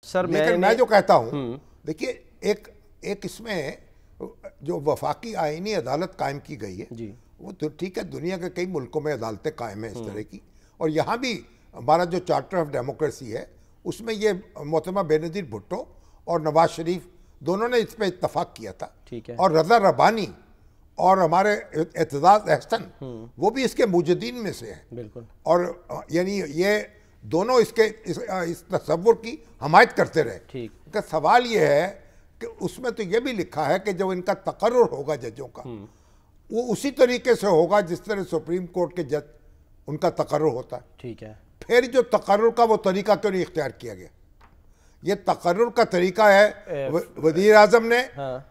Sir लेकिन मैं जो कहता हूँ, देखिए एक इसमें जो वफाकी आईनी अदालत कायम की गई है जी, वो तो ठीक है, दुनिया के कई मुल्कों में अदालतें कायम हैं इस तरह की, और यहाँ भी हमारा जो चार्टर ऑफ डेमोक्रेसी है उसमें ये मोहतरमा बेनज़ीर भुट्टो और नवाज शरीफ दोनों ने इस पर इत्तफाक किया था। ठीक है। और रज़ा रब्बानी और हमारे एतजाज़ अहसन वो भी इसके मुजद्दीन में से हैं। बिल्कुल। और यानी ये दोनों इस तसव्वुर की हमायत करते रहे। ठीक। इनका सवाल ये है कि उसमें तो ये भी लिखा है कि जब इनका तकर्रुर होगा जजों का, वो उसी तरीके से होगा जिस तरह सुप्रीम कोर्ट के जज उनका तकर्रुर होता है। ठीक है। फिर जो तकर्रुर का वो तरीका क्यों नहीं इख्तियार किया गया? ये तकर्रुर का तरीका है वज़ीर आज़म ने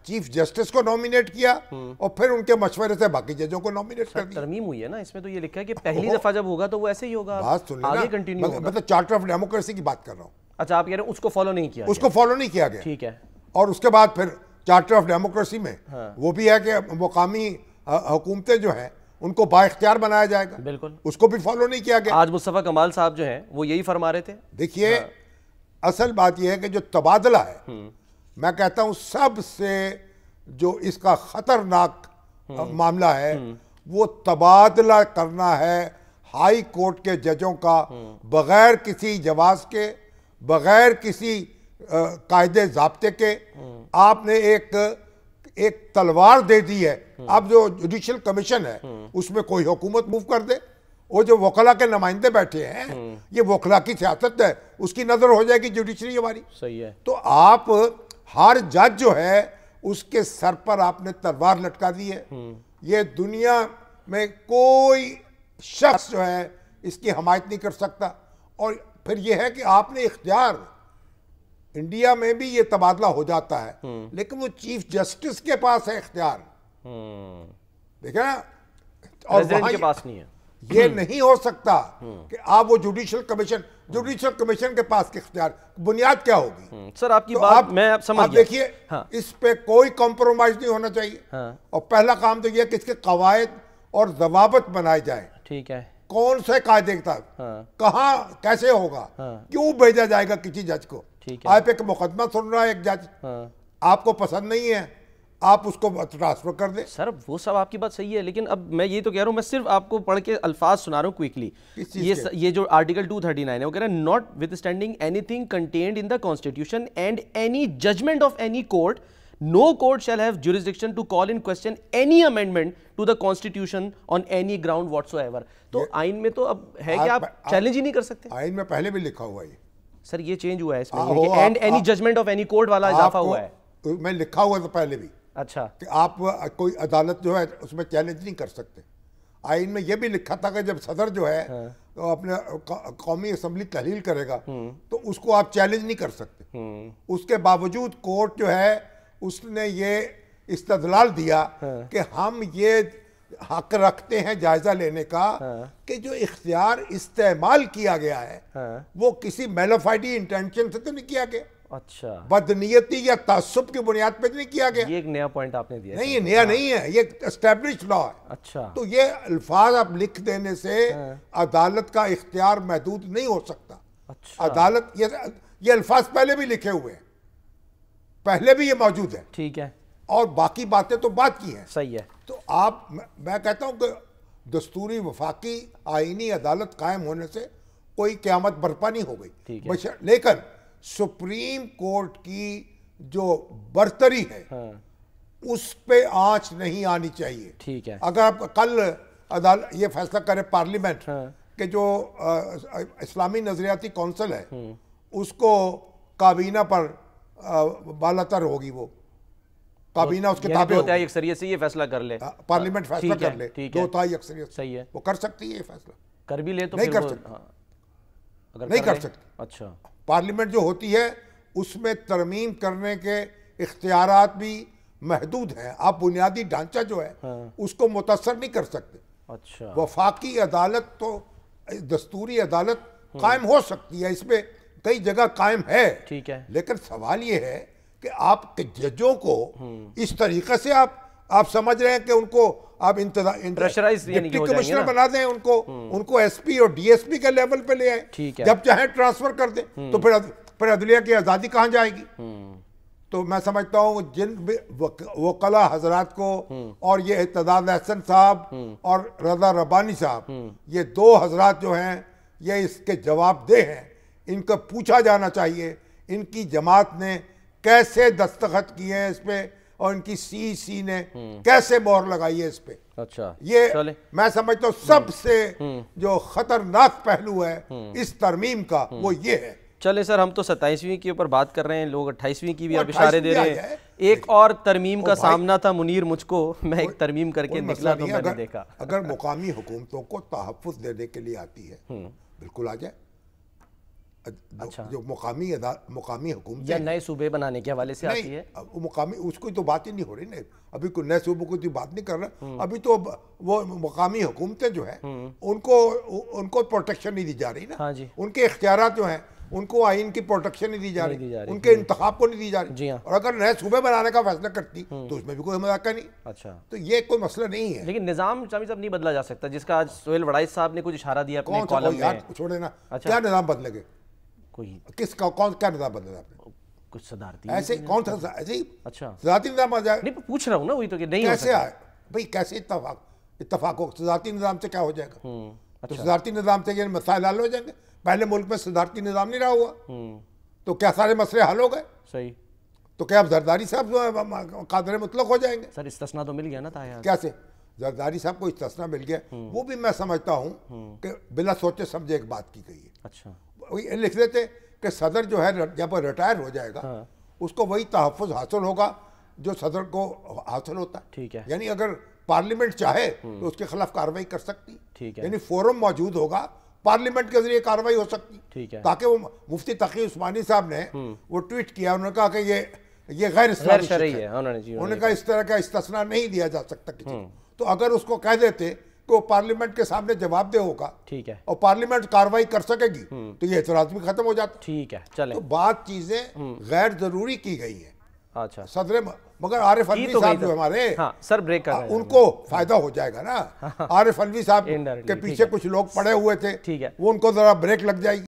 चीफ जस्टिस को नॉमिनेट किया और फिर उनके मशवरे से बाकी जजों को नॉमिनेट कर दिया। तरमीम हुई है ना इसमें, तो ये लिखा है कि पहली दफा जब होगा तो वो ऐसे ही होगा। बात सुन लेना, आगे कंटिन्यू होगा। मतलब चार्टर ऑफ डेमोक्रेसी की बात कर रहा हूँ। अच्छा, आप कह रहे हैं उसको फॉलो नहीं किया उसको फॉलो नहीं किया गया। ठीक है। और उसके बाद फिर चार्टर ऑफ डेमोक्रेसी में वो भी है कि मुकामी हुकूमतें जो हैं उनको बाइख्तियार बनाया जाएगा। बिल्कुल। उसको भी फॉलो नहीं किया गया। आज मुस्तफ़ा कमाल साहब जो हैं वो यही फरमा रहे थे। देखिए असल बात यह है कि जो तबादला है, मैं कहता हूं सबसे जो इसका खतरनाक मामला है वो तबादला करना है हाई कोर्ट के जजों का, बगैर किसी जवाज के, बगैर किसी कायदे ज़ाब्ते के। आपने एक तलवार दे दी है। अब जो जुडिशल कमीशन है उसमें कोई हुकूमत मूव कर दे, वो जो वकला के नुमाइंदे बैठे हैं, ये वकला की सियासत है, उसकी नजर हो जाएगी जुडिशरी हमारी। सही है। तो आप हर जज जो है उसके सर पर आपने तलवार लटका दी है। ये दुनिया में कोई शख्स जो है इसकी हमायत नहीं कर सकता। और फिर यह है कि आपने इख्तियार, इंडिया में भी ये तबादला हो जाता है लेकिन वो चीफ जस्टिस के पास है इख्तियार, देखा ना, और वहां के पास नहीं है। ये नहीं हो सकता कि आप वो जुडिशल कमीशन के पास के इख्तियार, बुनियाद क्या होगी? सर आपकी तो बात मैं समझ गया। देखिए इस पे कोई कॉम्प्रोमाइज नहीं होना चाहिए। और पहला काम तो ये कि इसके कवायद और जवाबत बनाए जाए। ठीक है। कौन से कायदे के तहत, कहाँ, कैसे होगा, क्यों भेजा जाएगा किसी जज को? आप एक मुकदमा सुन रहा है एक जज, आपको पसंद नहीं है, आप उसको ट्रांसफर कर दे। सर वो सब आपकी बात सही है, लेकिन अब मैं ये तो कह रहा हूँ, मैं सिर्फ आपको पढ़ के अल्फाज सुना रहा हूँ क्विकली। ये जो आर्टिकल 239 है वो कह रहा है, notwithstanding anything contained in the constitution and any judgment of any court, no court shall have jurisdiction to call in question any amendment to the constitution on any ground whatsoever. तो आइन में तो अब है कि आप challenge ही नहीं कर सकते। आइन में पहले भी लिखा हुआ है सर, ये चेंज हुआ है इसमें, and any judgment of any court वाला इजाफा हुआ है। मैं लिखा हुआ था पहले भी। अच्छा। कि आप कोई अदालत जो है उसमें चैलेंज नहीं कर सकते। आइन में यह भी लिखा था कि जब सदर जो है तो अपने कौमी असम्बली तहलील करेगा तो उसको आप चैलेंज नहीं कर सकते। उसके बावजूद कोर्ट जो है उसने ये इस्तदलाल दिया कि हम ये हक रखते हैं जायजा लेने का कि जो इख्तियार इस्तेमाल किया गया है वो किसी मेलाफाइडी इंटेंशन से तो नहीं किया गया। अच्छा। बदनीयती या तासुब की बुनियाद पे नहीं किया गया। ये एक नया पॉइंट आपने दिया। नहीं, ये नया नहीं है, ये एस्टैब्लिश्ड लॉ है। अच्छा। तो ये अल्फाज आप लिख देने से अदालत का इख्तियार महदूद नहीं हो सकता। अच्छा। अदालत ये अल्फाज पहले भी लिखे हुए हैं, पहले भी ये मौजूद है। ठीक है। और बाकी बातें तो बात की हैं। सही है। तो मैं कहता हूं कि दस्तूरी वफाकी आईनी अदालत कायम होने से कोई क़यामत बर्पा नहीं हो गई। लेकिन सुप्रीम कोर्ट की जो बरतरी है उस पे आंच नहीं आनी चाहिए। ठीक है। अगर आप कल अदालत ये फैसला करे पार्लियामेंट कि जो इस्लामी नजरियाती कौंसिल है उसको काबीना पर बालातर होगी, वो काबीना उसके ताबे होगी, अक्सरियत से ये फैसला कर ले, पार्लियामेंट फैसला कर ले, 2/3 अक्सरियत। सही है, वो कर सकती है ये फैसला। कर भी ले तो नहीं कर सकती। अगर नहीं कर सकती। अच्छा। पार्लियामेंट जो होती है उसमें तरमीम करने के इख्तियारात भी महदूद हैं। आप बुनियादी ढांचा जो है उसको मुतासर नहीं कर सकते। अच्छा। वफाकी अदालत तो दस्तूरी अदालत कायम हो सकती है, इसमें कई जगह कायम है। ठीक है। लेकिन सवाल ये है कि आप जजों को इस तरीके से आप समझ रहे हैं कि उनको आप डिप्टी कमिश्नर बना दें, उनको एसपी और डीएसपी के लेवल पे ले आए, जब चाहे ट्रांसफर कर दें। तो फिर फिर अदलिया की आज़ादी कहाँ जाएगी? तो मैं समझता हूँ जिन वकला हजरात को और ये इत्तेदाद अहसन साहब और रजा रब्बानी साहब, ये दो हजरात जो हैं ये इसके जवाबदेह हैं, इनको पूछा जाना चाहिए इनकी जमात ने कैसे दस्तखत किए हैं इस पे और इनकी सीसी ने कैसे मोहर लगाई है इस पे। अच्छा, ये चले। मैं समझता हूँ सबसे जो खतरनाक पहलू है इस तरमीम का वो ये है। चले सर, हम तो 27वीं के ऊपर बात कर रहे हैं, लोग 28वीं की भी अब इशारे दे रहे हैं। एक और तरमीम का सामना था मुनीर मुझको, मैं एक तरमीम करके निकला तो मैंने देखा। अगर मुकामी हुकूमतों को तहफ़्फ़ुज़ देने के लिए आती है बिल्कुल आ जाए। अच्छा, जो मुकामी हुकूमत या नए सूबे बनाने के हवाले से आती है, मुकामी उसको तो बात ही नहीं हो रही ना, अभी कोई नए सूबों की बात नहीं कर रहा। अभी तो वो मुकामी हुकूमतें जो है उनको प्रोटेक्शन नहीं दी जा रही ना। हाँ जी, उनके इख्तियारात जो हैं उनको आइन की प्रोटेक्शन नहीं दी जा रही, उनके इंतखाब को नहीं दी जा रही। और अगर नए सूबे बनाने का फैसला करती तो उसमें भी कोई मजाक नहीं। अच्छा, तो ये कोई मसला नहीं है। लेकिन निज़ाम शामी साहब नहीं बदला जा सकता, जिसका आज सोहेल वड़ाइच साहब ने कुछ इशारा दिया अपने कॉलम में। छोड़े ना, क्या निज़ाम बदलेगे? कोई किसका क्या निज़ाम बदलेगा आपने? कुछ सदारती ऐसे कौन सा ऐसे ही? अच्छा, सदारती निज़ाम आ जाए? नहीं पूछ रहा हूँ ना, वही तो कि नहीं कैसे आए भाई? कैसे इत्तफाक हो? सदारती निज़ाम से क्या हो जाएगा? तो सदारती निज़ाम से ये मसाइल हल हो जाएंगे। पहले मुल्क में सदारती निज़ाम नहीं रहा हुआ तो क्या सारे मसले हल हो गए? सही। तो क्या अब जरदारी साहब जो है कादर मुतलक हो जाएंगे? सर इस्तिस्ना तो मिल गया ना था यार। कैसे जरदारी साहब को इस्तिस्ना मिल गया? वो भी मैं समझता हूँ कि बिना सोचे समझे एक बात की गई है। अच्छा, वही लिख देते कि सदर जो है जब रिटायर हो जाएगा उसको वही तहफ़्फ़ुज़ हासिल होगा जो सदर को हासिल होता है। ठीक है, यानी अगर पार्लियामेंट चाहे तो उसके खिलाफ कार्रवाई कर सकती। ठीक है, यानी फोरम मौजूद होगा, पार्लियामेंट के जरिए कार्रवाई हो सकती। ठीक है, ताकि वो मुफ्ती तकी उस्मानी साहब ने वो ट्वीट किया, उन्होंने कहा कि ये गैर इस्लामी है, उन्होंने कहा इस तरह का इस्तिस्ना नहीं दिया जा सकता किसी को। तो अगर उसको कह देते कि वो पार्लियामेंट के सामने जवाबदेह होगा, ठीक है, और पार्लियामेंट कार्रवाई कर सकेगी तो ये एतराज भी खत्म हो जाता। ठीक है, चले। तो बात चीजें गैर जरूरी की गई है। अच्छा, सदर मगर आरिफ अलवी तो साहब जो हमारे, हाँ, सर ब्रेक कर रहे हैं, उनको फायदा हो जाएगा ना। आरिफ अलवी साहब के पीछे कुछ लोग पड़े हुए थे, ठीक है, वो उनको जरा ब्रेक लग जाएगी।